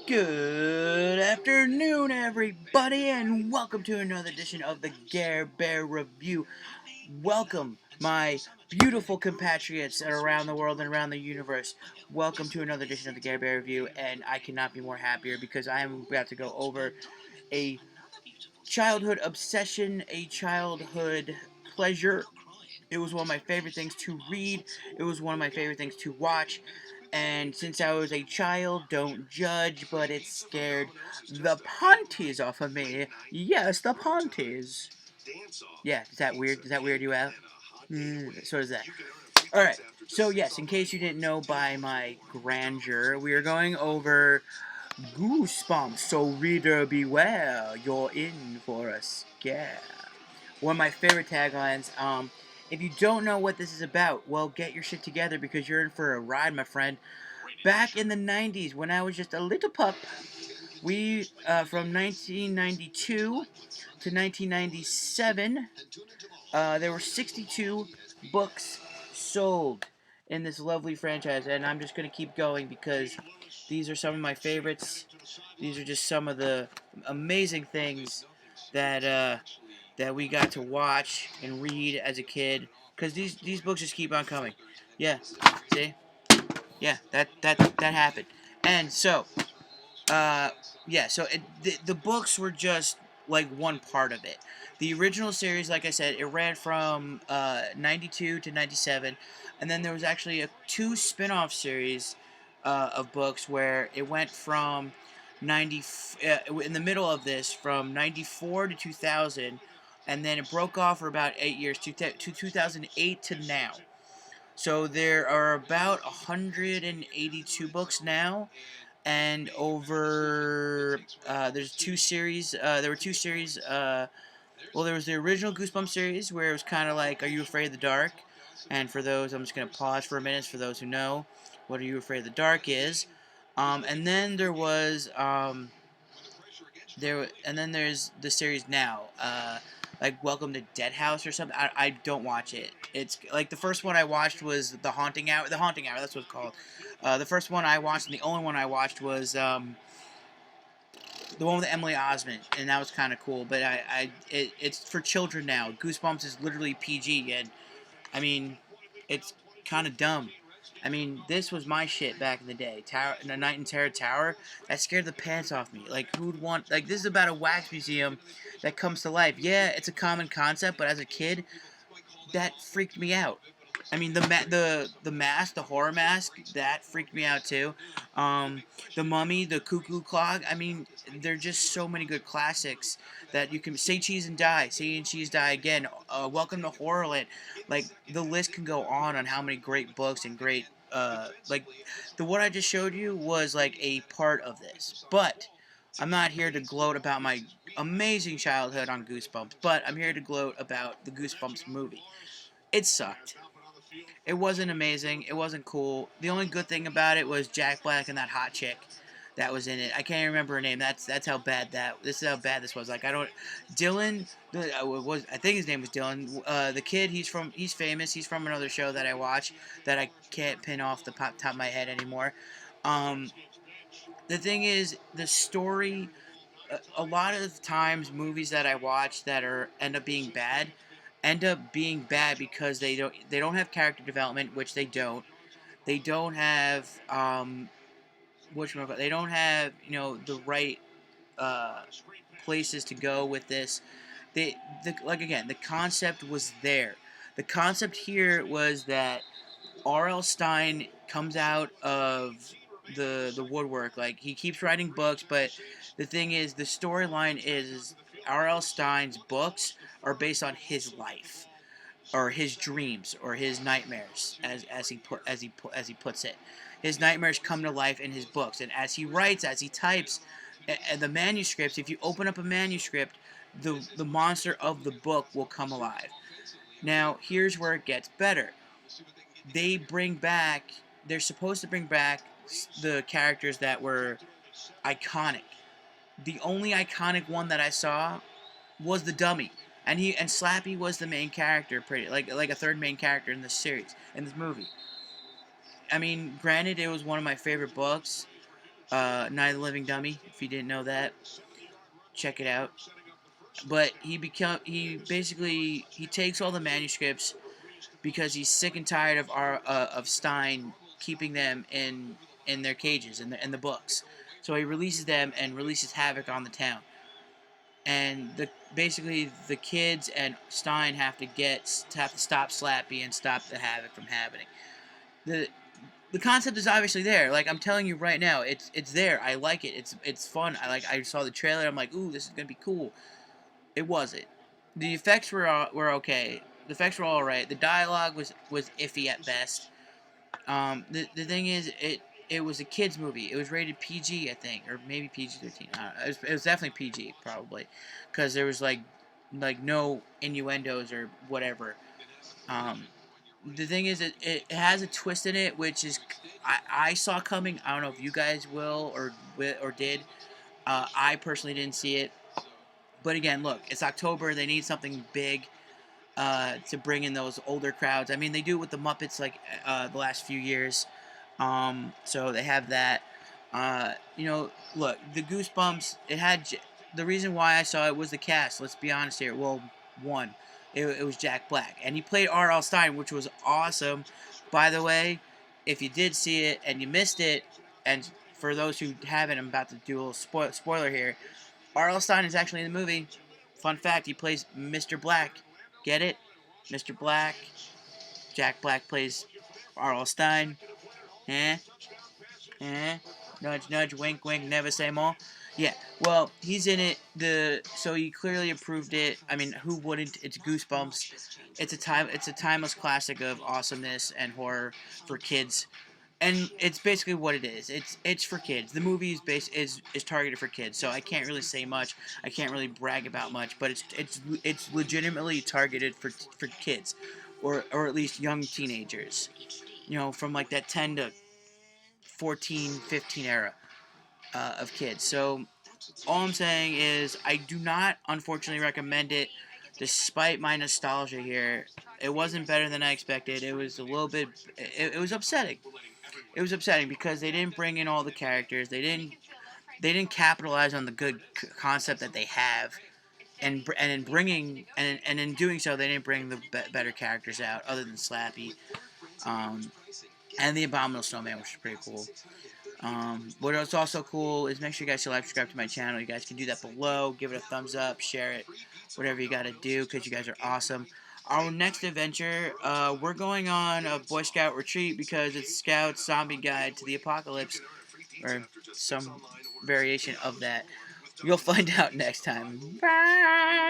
Good afternoon, everybody, and welcome to another edition of the Gare Bear Review. Welcome, my beautiful compatriots around the world and around the universe. Welcome to another edition of the Gare Bear Review, and I cannot be more happier because I am about to go over a childhood obsession, a childhood pleasure. It was one of my favorite things to read. It was one of my favorite things to watch. And since I was a child, don't judge, but it scared the panties off of me. Yes, the panties. Yeah, is that weird? Does that weird you out? So does that. Alright, so yes, in case you didn't know by my grandeur, we are going over Goosebumps. So reader beware, you're in for a scare. One of my favorite taglines. If you don't know what this is about, well, get your shit together because you're in for a ride, my friend. Back in the 90s, when I was just a little pup, we, from 1992 to 1997, there were 62 books sold in this lovely franchise, and I'm just going to keep going because these are some of my favorites. These are just some of the amazing things that we got to watch and read as a kid. Because these books just keep on coming. Yeah, see? Yeah, that happened. And so, uh, yeah, so the books were just like one part of it. The original series, like I said, it ran from 92 to 97, and then there was actually two spin-off series of books where it went from 90 in the middle of this from 94 to 2000, and then it broke off for about 8 years to 2008 to now. So there are about 182 books now, and over there's two series. There were two series. Well, there was the original Goosebumps series where it was kind of like Are You Afraid of the Dark? And for those, I'm just gonna pause for a minute for those who know what Are You Afraid of the Dark is. And then there was and then there's the series now, like Welcome to Dead House or something. I don't watch it. It's like the first one I watched was The Haunting Hour. The Haunting Hour, that's what it's called. The first one I watched, and the only one I watched was the one with Emily Osment, and that was kind of cool. But it's for children now. Goosebumps is literally PG, and I mean, it's kind of dumb. I mean, this was my shit back in the day. Tower, the Night in Terror Tower, that scared the pants off me. Like, who'd want? Like, this is about a wax museum that comes to life. Yeah, it's a common concept, but as a kid, that freaked me out. I mean, the mask, the horror mask, that freaked me out too. The Mummy, the Cuckoo Clock. I mean, there're just so many good classics that you can say cheese and die, say and cheese die again. Welcome to Horrorland. Like the list can go on how many great books and great like the what I just showed you was like a part of this, but. I'm not here to gloat about my amazing childhood on Goosebumps, but I'm here to gloat about the Goosebumps movie. It sucked. It wasn't amazing. It wasn't cool. The only good thing about it was Jack Black and that hot chick that was in it. I can't remember her name. That's how bad that. This is how bad this was. Like I don't. Dylan was. I think his name was Dylan. The kid. He's famous. He's from another show that I watch that I can't pin off the top of my head anymore. Um, the thing is, the story. A lot of times, movies that I watch that end up being bad end up being bad because they don't have character development, which they don't. They don't have they don't have the right uh, places to go with this. Like again, the concept was there. The concept here was that R.L. Stein comes out of the woodwork. Like he keeps writing books, but the thing is, the storyline is R.L. Stein's books are based on his life or his dreams or his nightmares, as he puts it. His nightmares come to life in his books, and as he writes, as he types, the manuscripts. If you open up a manuscript, the monster of the book will come alive. Now, here's where it gets better. They bring back. They're supposed to bring back the characters that were iconic. The only iconic one that I saw was the dummy, and Slappy was the main character, pretty like a third main character in this series, in this movie. I mean, granted, it was one of my favorite books, Night of the Living Dummy. If you didn't know that, check it out. But he basically he takes all the manuscripts because he's sick and tired of Stein keeping them in their cages in the books. So he releases them and releases havoc on the town. And basically the kids and Stein have to stop Slappy and stop the havoc from happening. The the concept is obviously there. Like I'm telling you right now, it's there. I like it. It's fun. I saw the trailer. I'm like, ooh, this is gonna be cool. It wasn't. The effects were okay. The effects were all right. The dialogue was iffy at best. The thing is, it was a kids movie. It was rated PG, I think, or maybe PG-13. It was definitely PG, probably, because there was like no innuendos or whatever. Um, the thing is, it has a twist in it, which is I saw coming. I don't know if you guys will or did. I personally didn't see it, but again, look, it's October. They need something big to bring in those older crowds. I mean, they do it with the Muppets like the last few years. So they have that. Look, the Goosebumps. The reason why I saw it was the cast. Let's be honest here. Well, one, it was Jack Black, and he played R.L. Stein, which was awesome. By the way, if you did see it and you missed it, and for those who haven't, I'm about to do a little spoiler here. R.L. Stein is actually in the movie. Fun fact: he plays Mr. Black. Get it? Mr. Black. Jack Black plays R.L. Stein. Eh? Eh? Nudge, nudge, wink, wink, never say more. Yeah, well, he's in it. So he clearly approved it. I mean, who wouldn't? It's Goosebumps. It's a timeless classic of awesomeness and horror for kids, and it's basically what it is. It's for kids. The movie is targeted for kids, so I can't really say much. I can't really brag about much, but it's legitimately targeted for kids, or at least young teenagers. From like that 10 to 14, 15 era of kids. So all I'm saying is I do not unfortunately recommend it, despite my nostalgia here. It wasn't better than I expected. It was a little bit. It was upsetting. It was upsetting because they didn't bring in all the characters. They didn't capitalize on the good concept that they have, and in bringing and in doing so, they didn't bring the better characters out other than Slappy, um, and the Abominable Snowman, which is pretty cool. What's also cool is make sure you guys subscribe to my channel. You guys can do that below. Give it a thumbs up, share it, whatever you gotta do, because you guys are awesome. Our next adventure, we're going on a Boy Scout retreat because it's Scout's Zombie Guide to the Apocalypse, or some variation of that. You'll find out next time. Bye!